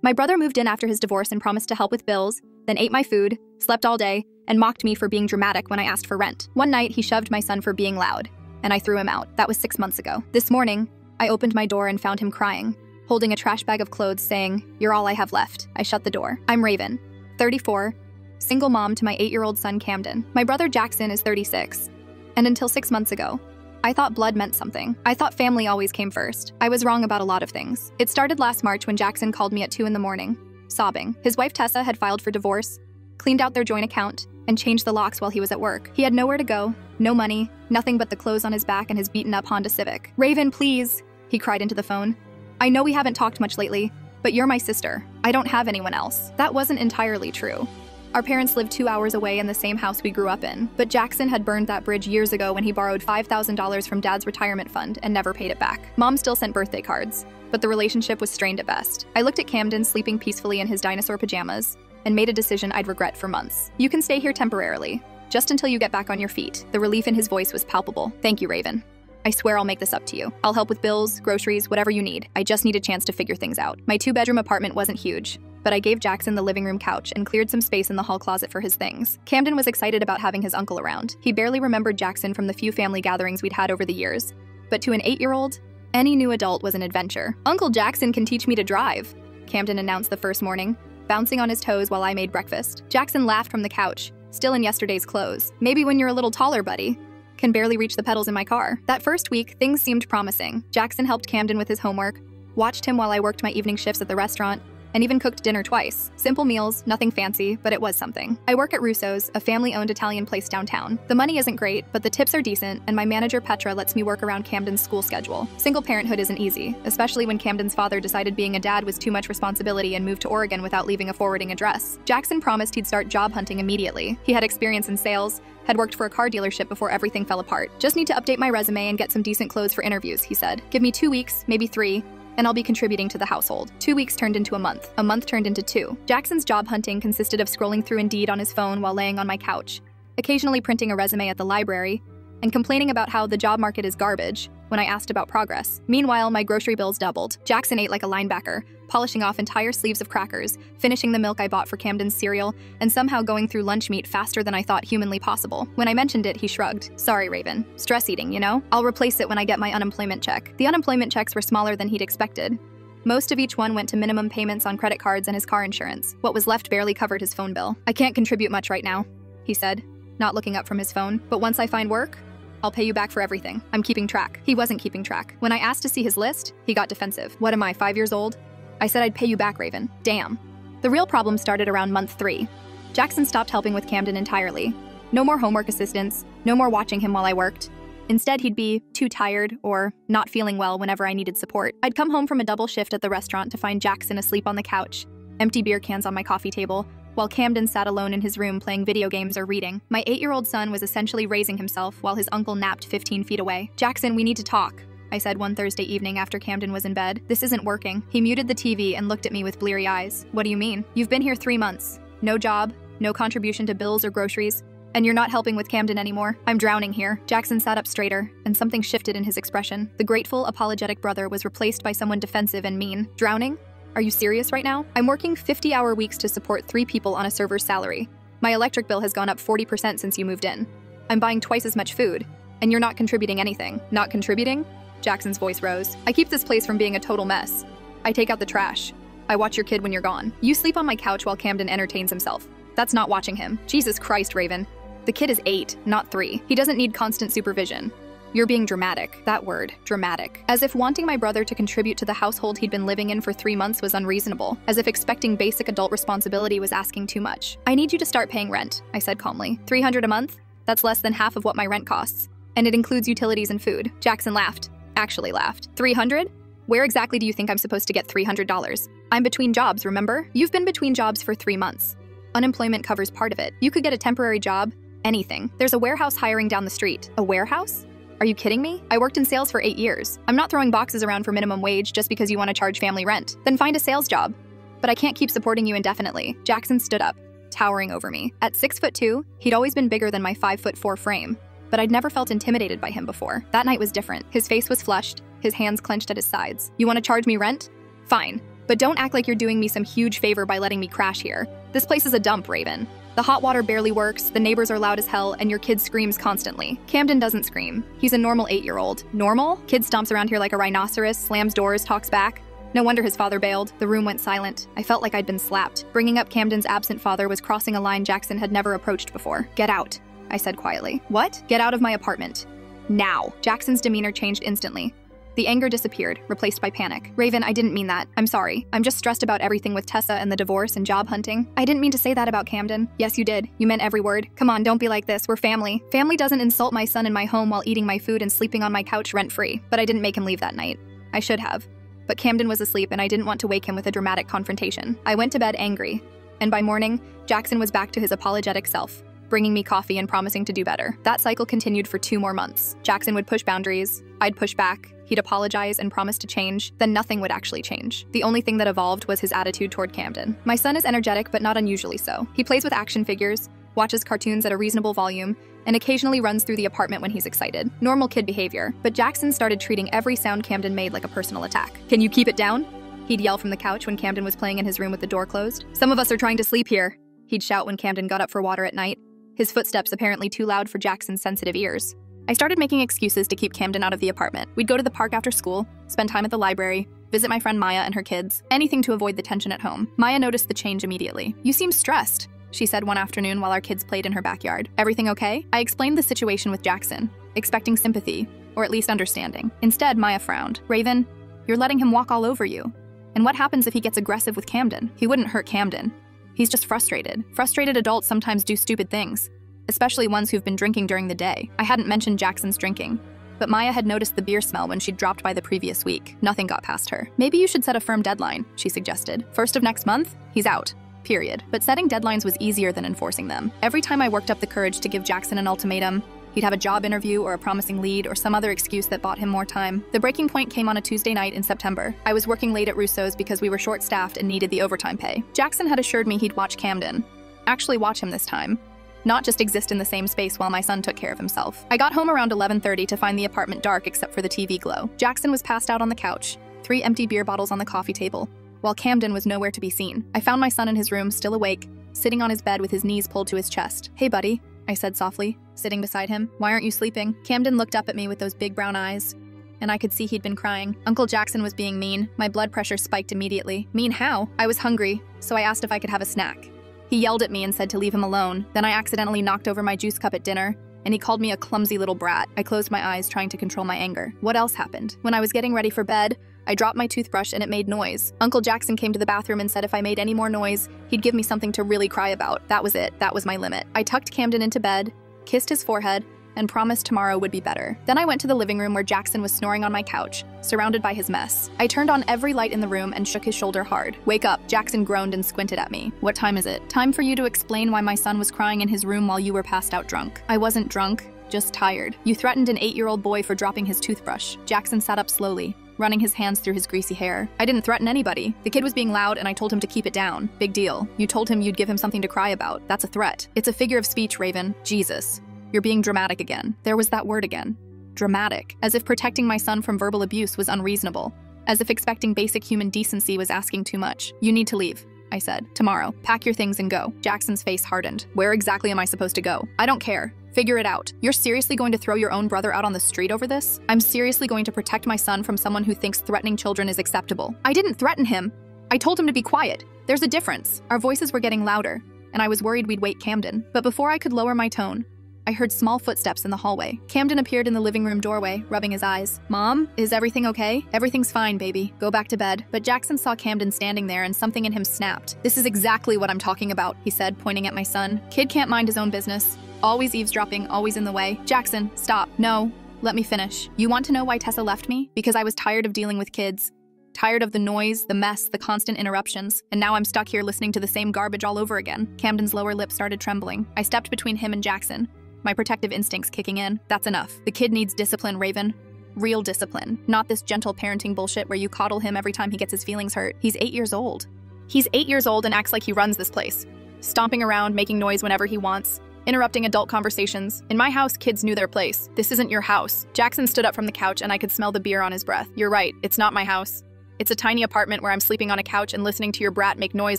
My brother moved in after his divorce and promised to help with bills, then ate my food, slept all day, and mocked me for being dramatic when I asked for rent. One night, he shoved my son for being loud, and I threw him out. That was 6 months ago. This morning, I opened my door and found him crying, holding a trash bag of clothes saying, "You're all I have left." I shut the door. I'm Raven, 34, single mom to my 8-year-old son Camden. My brother Jackson is 36, and until 6 months ago, I thought blood meant something. I thought family always came first. I was wrong about a lot of things. It started last March when Jackson called me at 2 in the morning, sobbing. His wife Tessa had filed for divorce, cleaned out their joint account, and changed the locks while he was at work. He had nowhere to go, no money, nothing but the clothes on his back and his beaten-up Honda Civic. "Raven, please," he cried into the phone. "I know we haven't talked much lately, but you're my sister. I don't have anyone else." That wasn't entirely true. Our parents lived 2 hours away in the same house we grew up in, but Jackson had burned that bridge years ago when he borrowed $5,000 from Dad's retirement fund and never paid it back. Mom still sent birthday cards, but the relationship was strained at best. I looked at Camden sleeping peacefully in his dinosaur pajamas and made a decision I'd regret for months. "You can stay here temporarily, just until you get back on your feet." The relief in his voice was palpable. "Thank you, Raven. I swear I'll make this up to you. I'll help with bills, groceries, whatever you need. I just need a chance to figure things out." My 2-bedroom apartment wasn't huge, but I gave Jackson the living room couch and cleared some space in the hall closet for his things. Camden was excited about having his uncle around. He barely remembered Jackson from the few family gatherings we'd had over the years, but to an 8-year-old, any new adult was an adventure. "Uncle Jackson can teach me to drive," Camden announced the first morning, bouncing on his toes while I made breakfast. Jackson laughed from the couch, still in yesterday's clothes. "Maybe when you're a little taller, buddy. Can barely reach the pedals in my car." That first week, things seemed promising. Jackson helped Camden with his homework, watched him while I worked my evening shifts at the restaurant, and even cooked dinner twice. Simple meals, nothing fancy, but it was something. I work at Russo's, a family-owned Italian place downtown. The money isn't great, but the tips are decent, and my manager Petra lets me work around Camden's school schedule. Single parenthood isn't easy, especially when Camden's father decided being a dad was too much responsibility and moved to Oregon without leaving a forwarding address. Jackson promised he'd start job hunting immediately. He had experience in sales, had worked for a car dealership before everything fell apart. "Just need to update my resume and get some decent clothes for interviews," he said. "Give me 2 weeks, maybe 3, and I'll be contributing to the household." 2 weeks turned into a month turned into 2. Jackson's job hunting consisted of scrolling through Indeed on his phone while laying on my couch, occasionally printing a resume at the library, and complaining about how the job market is garbage when I asked about progress. Meanwhile, my grocery bills doubled. Jackson ate like a linebacker, polishing off entire sleeves of crackers, finishing the milk I bought for Camden's cereal, and somehow going through lunch meat faster than I thought humanly possible. When I mentioned it, he shrugged. "Sorry, Raven. Stress eating, you know? I'll replace it when I get my unemployment check." The unemployment checks were smaller than he'd expected. Most of each one went to minimum payments on credit cards and his car insurance. What was left barely covered his phone bill. "I can't contribute much right now," he said, not looking up from his phone. "But once I find work, I'll pay you back for everything. I'm keeping track." He wasn't keeping track. When I asked to see his list, he got defensive. "What am I, 5 years old?" I said I'd pay you back, Raven. Damn. The real problem started around month 3. Jackson stopped helping with Camden entirely. No more homework assistance, no more watching him while I worked. Instead, he'd be too tired or not feeling well whenever I needed support. I'd come home from a double shift at the restaurant to find Jackson asleep on the couch, empty beer cans on my coffee table, while Camden sat alone in his room playing video games or reading. My 8-year-old son was essentially raising himself while his uncle napped 15 feet away. "Jackson, we need to talk," I said one Thursday evening after Camden was in bed. "This isn't working." He muted the TV and looked at me with bleary eyes. "What do you mean? You've been here 3 months. No job, no contribution to bills or groceries, and you're not helping with Camden anymore." "I'm drowning here." Jackson sat up straighter, and something shifted in his expression. The grateful, apologetic brother was replaced by someone defensive and mean. "Drowning? Are you serious right now? I'm working 50-hour weeks to support 3 people on a server's salary. My electric bill has gone up 40% since you moved in. I'm buying twice as much food, and you're not contributing anything." "Not contributing?" Jackson's voice rose. "I keep this place from being a total mess. I take out the trash. I watch your kid when you're gone. You sleep on my couch while Camden entertains himself. That's not watching him." "Jesus Christ, Raven. The kid is 8, not 3. He doesn't need constant supervision." "You're being dramatic." That word, dramatic. As if wanting my brother to contribute to the household he'd been living in for 3 months was unreasonable. As if expecting basic adult responsibility was asking too much. "I need you to start paying rent," I said calmly. "$300 a month? That's less than half of what my rent costs. And it includes utilities and food." Jackson laughed. Actually laughed. "$300? Where exactly do you think I'm supposed to get $300? I'm between jobs, remember? You've been between jobs for 3 months. Unemployment covers part of it. You could get a temporary job. Anything. There's a warehouse hiring down the street." "A warehouse? Are you kidding me? I worked in sales for 8 years. I'm not throwing boxes around for minimum wage just because you want to charge family rent. Then find a sales job." "But I can't keep supporting you indefinitely." Jackson stood up, towering over me. At 6'2", he'd always been bigger than my 5'4" frame, but I'd never felt intimidated by him before. That night was different. His face was flushed, his hands clenched at his sides. "You want to charge me rent? Fine. But don't act like you're doing me some huge favor by letting me crash here. This place is a dump, Raven. The hot water barely works, the neighbors are loud as hell, and your kid screams constantly. Camden doesn't scream. He's a normal 8-year-old. Normal? Kid stomps around here like a rhinoceros, slams doors, talks back. No wonder his father bailed. The room went silent. I felt like I'd been slapped. Bringing up Camden's absent father was crossing a line Jackson had never approached before. Get out, I said quietly. What? Get out of my apartment. Now. Jackson's demeanor changed instantly. The anger disappeared, replaced by panic. Raven, I didn't mean that. I'm sorry. I'm just stressed about everything with Tessa and the divorce and job hunting. I didn't mean to say that about Camden. Yes, you did. You meant every word. Come on, don't be like this. We're family. Family doesn't insult my son in my home while eating my food and sleeping on my couch rent-free. But I didn't make him leave that night. I should have. But Camden was asleep and I didn't want to wake him with a dramatic confrontation. I went to bed angry. And by morning, Jackson was back to his apologetic self, bringing me coffee and promising to do better. That cycle continued for 2 more months. Jackson would push boundaries. I'd push back. He'd apologize and promise to change, then nothing would actually change. The only thing that evolved was his attitude toward Camden. My son is energetic, but not unusually so. He plays with action figures, watches cartoons at a reasonable volume, and occasionally runs through the apartment when he's excited. Normal kid behavior, but Jackson started treating every sound Camden made like a personal attack. Can you keep it down? He'd yell from the couch when Camden was playing in his room with the door closed. Some of us are trying to sleep here. He'd shout when Camden got up for water at night, his footsteps apparently too loud for Jackson's sensitive ears. I started making excuses to keep Camden out of the apartment. We'd go to the park after school, spend time at the library, visit my friend Maya and her kids, anything to avoid the tension at home. Maya noticed the change immediately. You seem stressed, she said one afternoon while our kids played in her backyard. Everything okay? I explained the situation with Jackson, expecting sympathy, or at least understanding. Instead, Maya frowned. Raven, you're letting him walk all over you. And what happens if he gets aggressive with Camden? He wouldn't hurt Camden. He's just frustrated. Frustrated adults sometimes do stupid things, especially ones who've been drinking during the day. I hadn't mentioned Jackson's drinking, but Maya had noticed the beer smell when she'd dropped by the previous week. Nothing got past her. Maybe you should set a firm deadline, she suggested. 1st of next month? He's out. Period. But setting deadlines was easier than enforcing them. Every time I worked up the courage to give Jackson an ultimatum, he'd have a job interview or a promising lead or some other excuse that bought him more time. The breaking point came on a Tuesday night in September. I was working late at Russo's because we were short-staffed and needed the overtime pay. Jackson had assured me he'd watch Camden. Actually watch him this time. Not just exist in the same space while my son took care of himself. I got home around 11:30 to find the apartment dark except for the TV glow. Jackson was passed out on the couch, 3 empty beer bottles on the coffee table, while Camden was nowhere to be seen. I found my son in his room, still awake, sitting on his bed with his knees pulled to his chest. Hey, buddy, I said softly, sitting beside him. Why aren't you sleeping? Camden looked up at me with those big brown eyes, and I could see he'd been crying. Uncle Jackson was being mean. My blood pressure spiked immediately. Mean how? I was hungry, so I asked if I could have a snack. He yelled at me and said to leave him alone. Then I accidentally knocked over my juice cup at dinner, and he called me a clumsy little brat. I closed my eyes, trying to control my anger. What else happened? When I was getting ready for bed, I dropped my toothbrush and it made noise. Uncle Jackson came to the bathroom and said if I made any more noise, he'd give me something to really cry about. That was it. That was my limit. I tucked Camden into bed, kissed his forehead, and promised tomorrow would be better. Then I went to the living room where Jackson was snoring on my couch, surrounded by his mess. I turned on every light in the room and shook his shoulder hard. Wake up, Jackson groaned and squinted at me. What time is it? Time for you to explain why my son was crying in his room while you were passed out drunk. I wasn't drunk, just tired. You threatened an 8-year-old boy for dropping his toothbrush. Jackson sat up slowly, running his hands through his greasy hair. I didn't threaten anybody. The kid was being loud and I told him to keep it down. Big deal. You told him you'd give him something to cry about. That's a threat. It's a figure of speech, Raven. Jesus. You're being dramatic again. There was that word again. Dramatic. As if protecting my son from verbal abuse was unreasonable. As if expecting basic human decency was asking too much. You need to leave, I said. Tomorrow. Pack your things and go. Jackson's face hardened. Where exactly am I supposed to go? I don't care. Figure it out. You're seriously going to throw your own brother out on the street over this? I'm seriously going to protect my son from someone who thinks threatening children is acceptable. I didn't threaten him. I told him to be quiet. There's a difference. Our voices were getting louder, and I was worried we'd wake Camden. But before I could lower my tone, I heard small footsteps in the hallway. Camden appeared in the living room doorway, rubbing his eyes. Mom, is everything okay? Everything's fine, baby. Go back to bed. But Jackson saw Camden standing there and something in him snapped. This is exactly what I'm talking about, he said, pointing at my son. Kid can't mind his own business. Always eavesdropping, always in the way. Jackson, stop. No, let me finish. You want to know why Tessa left me? Because I was tired of dealing with kids. Tired of the noise, the mess, the constant interruptions, and now I'm stuck here listening to the same garbage all over again. Camden's lower lip started trembling. I stepped between him and Jackson, my protective instincts kicking in. That's enough. The kid needs discipline, Raven. Real discipline. Not this gentle parenting bullshit where you coddle him every time he gets his feelings hurt. He's 8 years old. He's 8 years old and acts like he runs this place. Stomping around, making noise whenever he wants. Interrupting adult conversations. In my house, kids knew their place. This isn't your house. Jackson stood up from the couch and I could smell the beer on his breath. You're right, it's not my house. It's a tiny apartment where I'm sleeping on a couch and listening to your brat make noise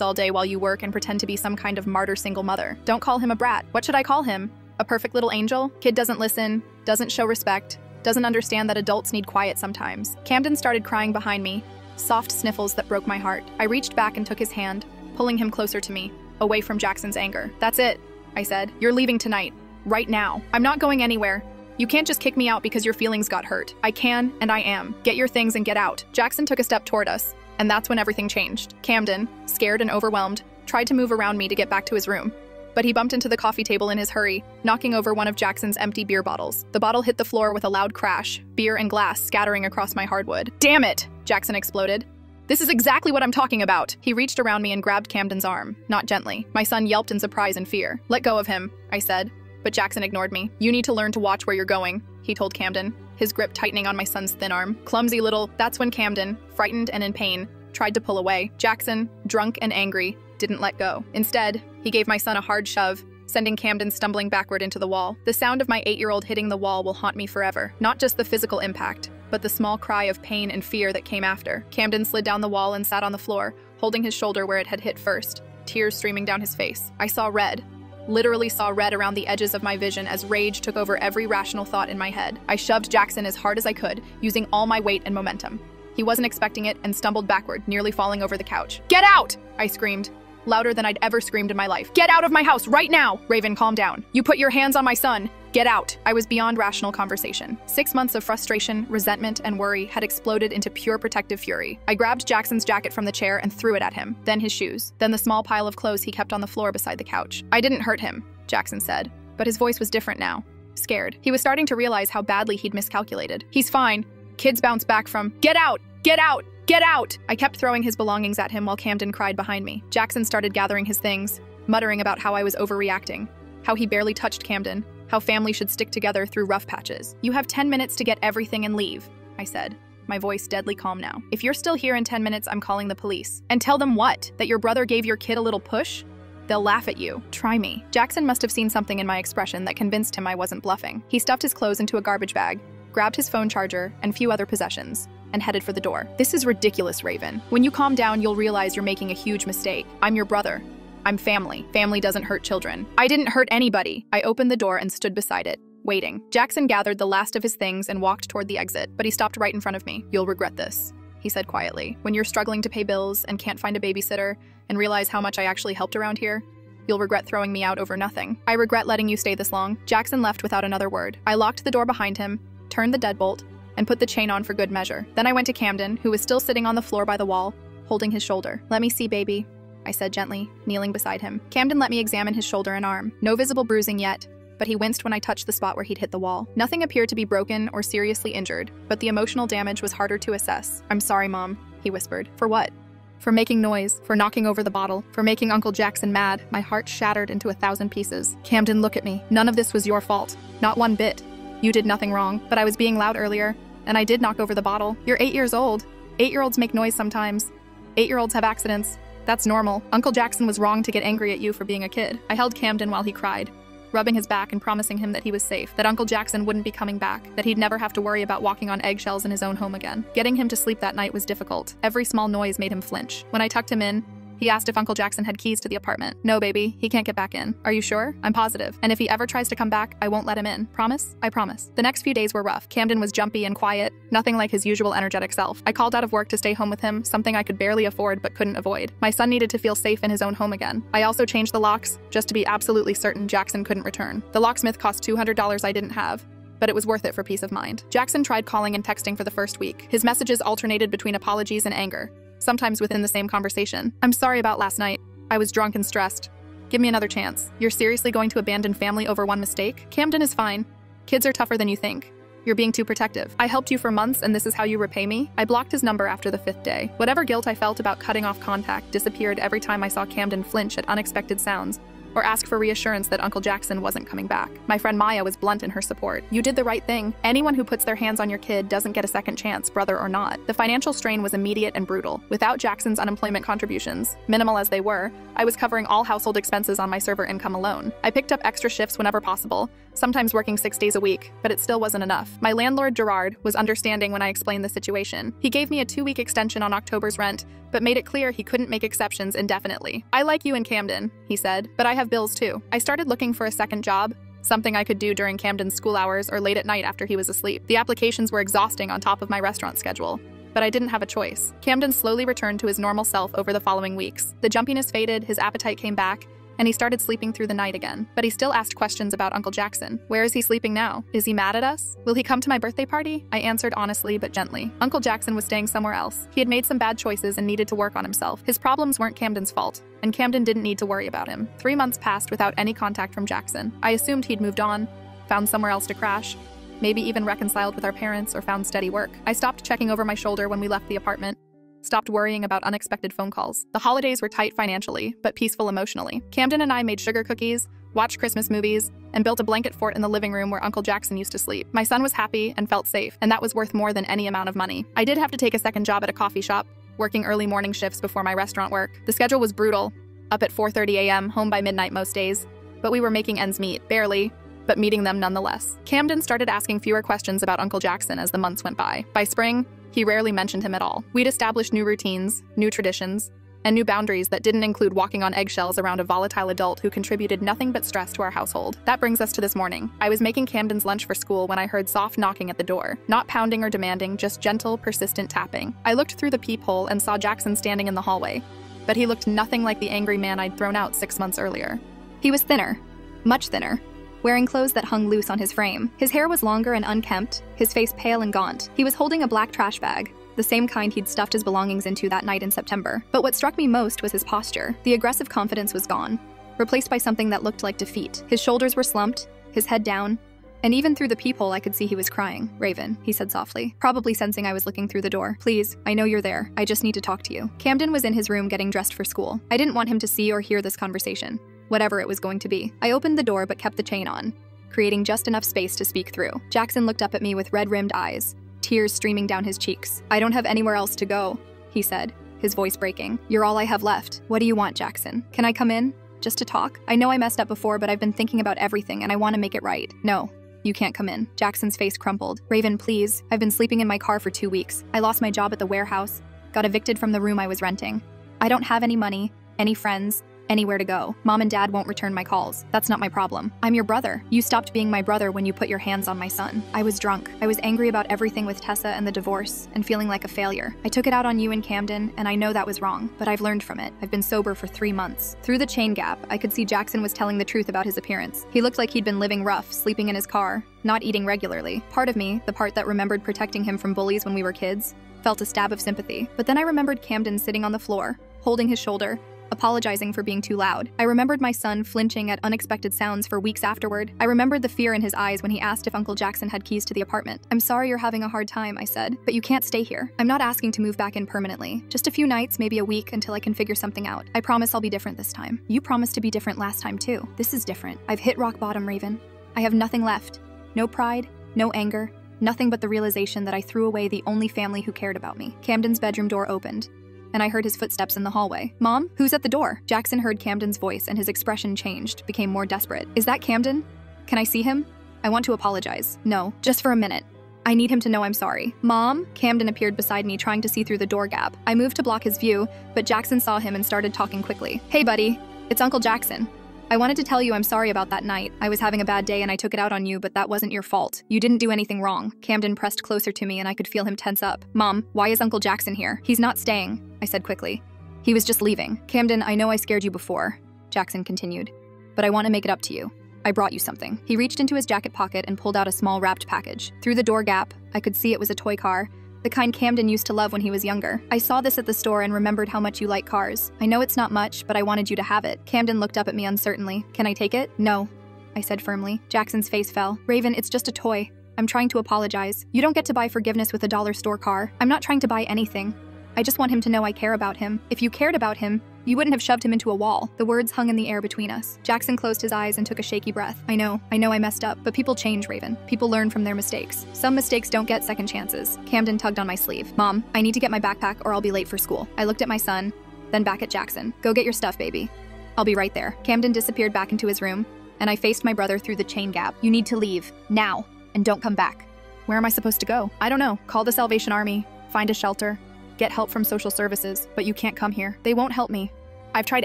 all day while you work and pretend to be some kind of martyr single mother. Don't call him a brat. What should I call him? A perfect little angel? Kid doesn't listen, doesn't show respect, doesn't understand that adults need quiet sometimes. Camden started crying behind me, soft sniffles that broke my heart. I reached back and took his hand, pulling him closer to me, away from Jackson's anger. That's it, I said. You're leaving tonight. Right now. I'm not going anywhere. You can't just kick me out because your feelings got hurt. I can, and I am. Get your things and get out. Jackson took a step toward us, and that's when everything changed. Camden, scared and overwhelmed, tried to move around me to get back to his room. But he bumped into the coffee table in his hurry, knocking over one of Jackson's empty beer bottles. The bottle hit the floor with a loud crash, beer and glass scattering across my hardwood. Damn it! Jackson exploded. This is exactly what I'm talking about. He reached around me and grabbed Camden's arm, not gently. My son yelped in surprise and fear. Let go of him, I said, but Jackson ignored me. You need to learn to watch where you're going, he told Camden, his grip tightening on my son's thin arm. Clumsy little. That's when Camden, frightened and in pain, tried to pull away. Jackson, drunk and angry, didn't let go. Instead, he gave my son a hard shove, sending Camden stumbling backward into the wall. The sound of my 8-year-old hitting the wall will haunt me forever. Not just the physical impact, but the small cry of pain and fear that came after. Camden slid down the wall and sat on the floor, holding his shoulder where it had hit first, tears streaming down his face. I saw red. Literally saw red around the edges of my vision as rage took over every rational thought in my head. I shoved Jackson as hard as I could, using all my weight and momentum. He wasn't expecting it and stumbled backward, nearly falling over the couch. Get out! I screamed, louder than I'd ever screamed in my life. Get out of my house right now! Raven, calm down. You put your hands on my son. Get out. I was beyond rational conversation. 6 months of frustration, resentment, and worry had exploded into pure protective fury. I grabbed Jackson's jacket from the chair and threw it at him, then his shoes, then the small pile of clothes he kept on the floor beside the couch. I didn't hurt him, Jackson said, but his voice was different now. Scared. He was starting to realize how badly he'd miscalculated. He's fine. Kids bounce back from, get out! Get out! Get out! I kept throwing his belongings at him while Camden cried behind me. Jackson started gathering his things, muttering about how I was overreacting, how he barely touched Camden, how family should stick together through rough patches. You have 10 minutes to get everything and leave, I said, my voice deadly calm now. If you're still here in 10 minutes, I'm calling the police. And tell them what? That your brother gave your kid a little push? They'll laugh at you. Try me. Jackson must have seen something in my expression that convinced him I wasn't bluffing. He stuffed his clothes into a garbage bag, grabbed his phone charger and few other possessions, and headed for the door. This is ridiculous, Raven. When you calm down, you'll realize you're making a huge mistake. I'm your brother. I'm family. Family doesn't hurt children. I didn't hurt anybody. I opened the door and stood beside it, waiting. Jackson gathered the last of his things and walked toward the exit, but he stopped right in front of me. You'll regret this, he said quietly. When you're struggling to pay bills and can't find a babysitter and realize how much I actually helped around here, you'll regret throwing me out over nothing. I regret letting you stay this long. Jackson left without another word. I locked the door behind him, turned the deadbolt, and put the chain on for good measure. Then I went to Camden, who was still sitting on the floor by the wall, holding his shoulder. Let me see, baby, I said gently, kneeling beside him. Camden let me examine his shoulder and arm. No visible bruising yet, but he winced when I touched the spot where he'd hit the wall. Nothing appeared to be broken or seriously injured, but the emotional damage was harder to assess. I'm sorry, Mom, he whispered. For what? For making noise, for knocking over the bottle, for making Uncle Jackson mad. My heart shattered into 1,000 pieces. Camden, look at me. None of this was your fault. Not one bit. You did nothing wrong, but I was being loud earlier, and I did knock over the bottle. You're 8 years old. 8-year-olds make noise sometimes. 8-year-olds have accidents. That's normal. Uncle Jackson was wrong to get angry at you for being a kid. I held Camden while he cried, rubbing his back and promising him that he was safe, that Uncle Jackson wouldn't be coming back, that he'd never have to worry about walking on eggshells in his own home again. Getting him to sleep that night was difficult. Every small noise made him flinch. When I tucked him in, he asked if Uncle Jackson had keys to the apartment. No, baby, he can't get back in. Are you sure? I'm positive. And if he ever tries to come back, I won't let him in. Promise? I promise. The next few days were rough. Camden was jumpy and quiet, nothing like his usual energetic self. I called out of work to stay home with him, something I could barely afford but couldn't avoid. My son needed to feel safe in his own home again. I also changed the locks, just to be absolutely certain Jackson couldn't return. The locksmith cost $200 I didn't have, but it was worth it for peace of mind. Jackson tried calling and texting for the first week. His messages alternated between apologies and anger, sometimes within the same conversation. I'm sorry about last night. I was drunk and stressed. Give me another chance. You're seriously going to abandon family over one mistake? Camden is fine. Kids are tougher than you think. You're being too protective. I helped you for months and this is how you repay me? I blocked his number after the 5th day. Whatever guilt I felt about cutting off contact disappeared every time I saw Camden flinch at unexpected sounds or ask for reassurance that Uncle Jackson wasn't coming back. My friend Maya was blunt in her support. You did the right thing. Anyone who puts their hands on your kid doesn't get a second chance, brother or not. The financial strain was immediate and brutal. Without Jackson's unemployment contributions, minimal as they were, I was covering all household expenses on my server income alone. I picked up extra shifts whenever possible, sometimes working 6 days a week, but it still wasn't enough. My landlord, Gerard, was understanding when I explained the situation. He gave me a 2-week extension on October's rent, but made it clear he couldn't make exceptions indefinitely. I like you in Camden, he said, but I have bills too. I started looking for a second job, something I could do during Camden's school hours or late at night after he was asleep. The applications were exhausting on top of my restaurant schedule, but I didn't have a choice. Camden slowly returned to his normal self over the following weeks. The jumpiness faded, his appetite came back, and he started sleeping through the night again. But he still asked questions about Uncle Jackson. Where is he sleeping now? Is he mad at us? Will he come to my birthday party? I answered honestly but gently. Uncle Jackson was staying somewhere else. He had made some bad choices and needed to work on himself. His problems weren't Camden's fault, and Camden didn't need to worry about him. 3 months passed without any contact from Jackson. I assumed he'd moved on, found somewhere else to crash, maybe even reconciled with our parents or found steady work. I stopped checking over my shoulder when we left the apartment, stopped worrying about unexpected phone calls. The holidays were tight financially, but peaceful emotionally. Camden and I made sugar cookies, watched Christmas movies, and built a blanket fort in the living room where Uncle Jackson used to sleep. My son was happy and felt safe, and that was worth more than any amount of money. I did have to take a second job at a coffee shop, working early morning shifts before my restaurant work. The schedule was brutal, up at 4:30 a.m., home by midnight most days, but we were making ends meet, barely, but meeting them nonetheless. Camden started asking fewer questions about Uncle Jackson as the months went by. By spring, he rarely mentioned him at all. We'd established new routines, new traditions, and new boundaries that didn't include walking on eggshells around a volatile adult who contributed nothing but stress to our household. That brings us to this morning. I was making Camden's lunch for school when I heard soft knocking at the door. Not pounding or demanding, just gentle, persistent tapping. I looked through the peephole and saw Jackson standing in the hallway, but he looked nothing like the angry man I'd thrown out 6 months earlier. He was thinner, much thinner, wearing clothes that hung loose on his frame. His hair was longer and unkempt, his face pale and gaunt. He was holding a black trash bag, the same kind he'd stuffed his belongings into that night in September. But what struck me most was his posture. The aggressive confidence was gone, replaced by something that looked like defeat. His shoulders were slumped, his head down, and even through the peephole I could see he was crying. "Raven," he said softly, probably sensing I was looking through the door. "Please, I know you're there. I just need to talk to you." Camden was in his room getting dressed for school. I didn't want him to see or hear this conversation, whatever it was going to be. I opened the door but kept the chain on, creating just enough space to speak through. Jackson looked up at me with red-rimmed eyes, tears streaming down his cheeks. "I don't have anywhere else to go," he said, his voice breaking. "You're all I have left. What do you want, Jackson? Can I come in? Just to talk? I know I messed up before, but I've been thinking about everything and I want to make it right." "No, you can't come in." Jackson's face crumpled. "Raven, please. I've been sleeping in my car for 2 weeks. I lost my job at the warehouse, got evicted from the room I was renting. I don't have any money, any friends, anywhere to go. Mom and Dad won't return my calls. That's not my problem. I'm your brother. You stopped being my brother when you put your hands on my son. I was drunk. I was angry about everything with Tessa and the divorce and feeling like a failure. I took it out on you and Camden, and I know that was wrong, but I've learned from it. I've been sober for 3 months. Through the chain gap, I could see Jackson was telling the truth about his appearance. He looked like he'd been living rough, sleeping in his car, not eating regularly. Part of me, the part that remembered protecting him from bullies when we were kids, felt a stab of sympathy. But then I remembered Camden sitting on the floor, holding his shoulder, apologizing for being too loud. I remembered my son flinching at unexpected sounds for weeks afterward. I remembered the fear in his eyes when he asked if Uncle Jackson had keys to the apartment. "I'm sorry you're having a hard time," I said, "but you can't stay here. I'm not asking to move back in permanently. Just a few nights, maybe a week, until I can figure something out. I promise I'll be different this time." "You promised to be different last time too. This is different. I've hit rock bottom, Raven. I have nothing left. No pride, no anger, nothing but the realization that I threw away the only family who cared about me." Camden's bedroom door opened, and I heard his footsteps in the hallway. "Mom, who's at the door?" Jackson heard Camden's voice and his expression changed, became more desperate. "Is that Camden? Can I see him? I want to apologize." "No, just for a minute. I need him to know I'm sorry." "Mom?" Camden appeared beside me, trying to see through the door gap. I moved to block his view, but Jackson saw him and started talking quickly. "Hey, buddy. It's Uncle Jackson. I wanted to tell you I'm sorry about that night. I was having a bad day and I took it out on you, but that wasn't your fault. You didn't do anything wrong." Camden pressed closer to me and I could feel him tense up. "Mom, why is Uncle Jackson here?" "He's not staying," I said quickly. "He was just leaving." "Camden, I know I scared you before," Jackson continued, "but I want to make it up to you. I brought you something." He reached into his jacket pocket and pulled out a small wrapped package. Through the door gap, I could see it was a toy car, the kind Camden used to love when he was younger. "I saw this at the store and remembered how much you like cars. I know it's not much, but I wanted you to have it." Camden looked up at me uncertainly. "Can I take it?" "No," I said firmly. Jackson's face fell. "Raven, it's just a toy. I'm trying to apologize. You don't get to buy forgiveness with a dollar store car. I'm not trying to buy anything. I just want him to know I care about him. If you cared about him, You wouldn't have shoved him into a wall. The words hung in the air between us. Jackson closed his eyes and took a shaky breath. I know I messed up, but people change, Raven. People learn from their mistakes. Some mistakes don't get second chances. Camden tugged on my sleeve. Mom, I need to get my backpack or I'll be late for school. I looked at my son, then back at Jackson. Go get your stuff, baby. I'll be right there. Camden disappeared back into his room, and I faced my brother through the chain gap. You need to leave, now, and don't come back. Where am I supposed to go? I don't know. Call the Salvation Army, find a shelter, get help from social services, but you can't come here. They won't help me. I've tried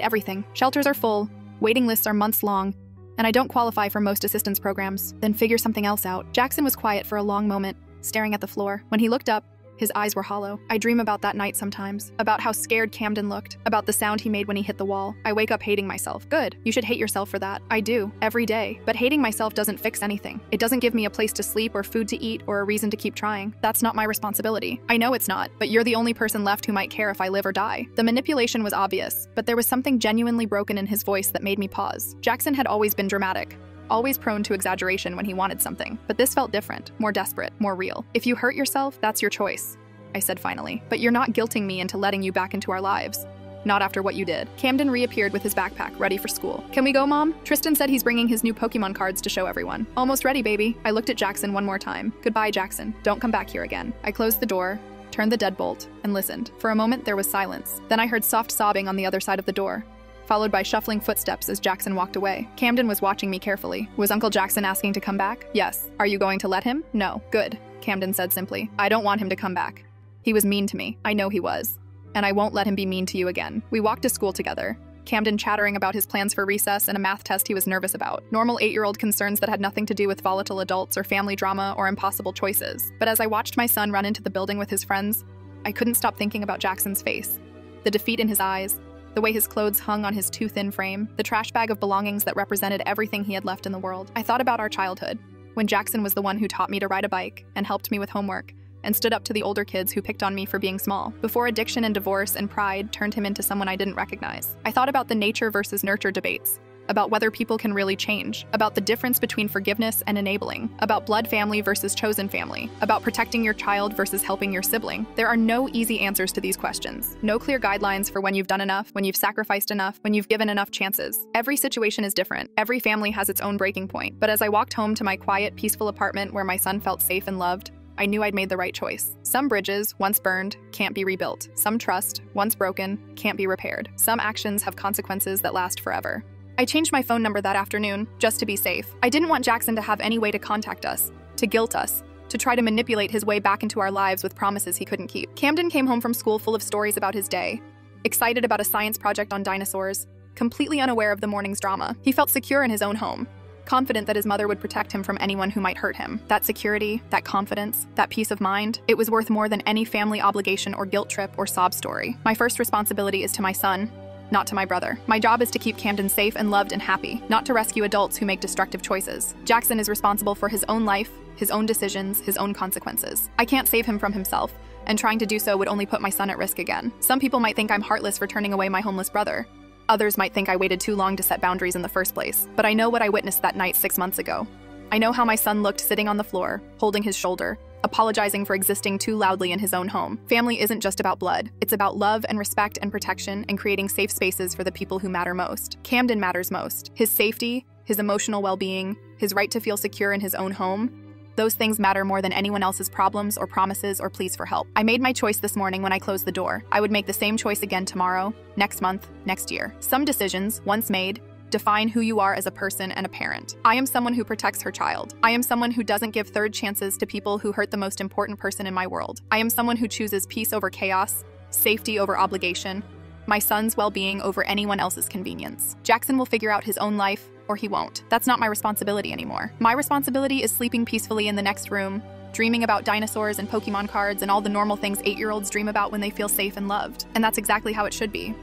everything. Shelters are full, waiting lists are months long, and I don't qualify for most assistance programs. Then figure something else out. Jackson was quiet for a long moment, staring at the floor. When he looked up, his eyes were hollow. I dream about that night sometimes, about how scared Camden looked, about the sound he made when he hit the wall. I wake up hating myself. Good. You should hate yourself for that. I do, every day. But hating myself doesn't fix anything. It doesn't give me a place to sleep or food to eat or a reason to keep trying. That's not my responsibility. I know it's not, but you're the only person left who might care if I live or die. The manipulation was obvious, but there was something genuinely broken in his voice that made me pause. Jackson had always been dramatic, always prone to exaggeration when he wanted something, but this felt different, more desperate, more real. If you hurt yourself, that's your choice, I said finally, but you're not guilting me into letting you back into our lives. Not after what you did. Camden reappeared with his backpack, ready for school. Can we go, Mom? Tristan said he's bringing his new Pokemon cards to show everyone. Almost ready, baby. I looked at Jackson one more time. Goodbye, Jackson. Don't come back here again. I closed the door, turned the deadbolt, and listened. For a moment, there was silence. Then I heard soft sobbing on the other side of the door, followed by shuffling footsteps as Jackson walked away. Camden was watching me carefully. Was Uncle Jackson asking to come back? Yes. Are you going to let him? No. Good, Camden said simply. I don't want him to come back. He was mean to me. I know he was. And I won't let him be mean to you again. We walked to school together, Camden chattering about his plans for recess and a math test he was nervous about. Normal 8-year-old concerns that had nothing to do with volatile adults or family drama or impossible choices. But as I watched my son run into the building with his friends, I couldn't stop thinking about Jackson's face. The defeat in his eyes, the way his clothes hung on his too thin frame, the trash bag of belongings that represented everything he had left in the world. I thought about our childhood, when Jackson was the one who taught me to ride a bike and helped me with homework, and stood up to the older kids who picked on me for being small, before addiction and divorce and pride turned him into someone I didn't recognize. I thought about the nature versus nurture debates, about whether people can really change, about the difference between forgiveness and enabling, about blood family versus chosen family, about protecting your child versus helping your sibling. There are no easy answers to these questions, no clear guidelines for when you've done enough, when you've sacrificed enough, when you've given enough chances. Every situation is different, every family has its own breaking point, but as I walked home to my quiet, peaceful apartment where my son felt safe and loved, I knew I'd made the right choice. Some bridges, once burned, can't be rebuilt. Some trust, once broken, can't be repaired. Some actions have consequences that last forever. I changed my phone number that afternoon, just to be safe. I didn't want Jackson to have any way to contact us, to guilt us, to try to manipulate his way back into our lives with promises he couldn't keep. Camden came home from school full of stories about his day, excited about a science project on dinosaurs, completely unaware of the morning's drama. He felt secure in his own home, confident that his mother would protect him from anyone who might hurt him. That security, that confidence, that peace of mind, it was worth more than any family obligation or guilt trip or sob story. My first responsibility is to my son, not to my brother. My job is to keep Camden safe and loved and happy, not to rescue adults who make destructive choices. Jackson is responsible for his own life, his own decisions, his own consequences. I can't save him from himself, and trying to do so would only put my son at risk again. Some people might think I'm heartless for turning away my homeless brother. Others might think I waited too long to set boundaries in the first place, but I know what I witnessed that night 6 months ago. I know how my son looked sitting on the floor, holding his shoulder, apologizing for existing too loudly in his own home. Family isn't just about blood. It's about love and respect and protection and creating safe spaces for the people who matter most. Camden matters most. His safety, his emotional well-being, his right to feel secure in his own home, those things matter more than anyone else's problems or promises or pleas for help. I made my choice this morning when I closed the door. I would make the same choice again tomorrow, next month, next year. Some decisions, once made, define who you are as a person and a parent. I am someone who protects her child. I am someone who doesn't give third chances to people who hurt the most important person in my world. I am someone who chooses peace over chaos, safety over obligation, my son's well-being over anyone else's convenience. Jackson will figure out his own life, or he won't. That's not my responsibility anymore. My responsibility is sleeping peacefully in the next room, dreaming about dinosaurs and Pokemon cards and all the normal things 8-year-olds dream about when they feel safe and loved. And that's exactly how it should be.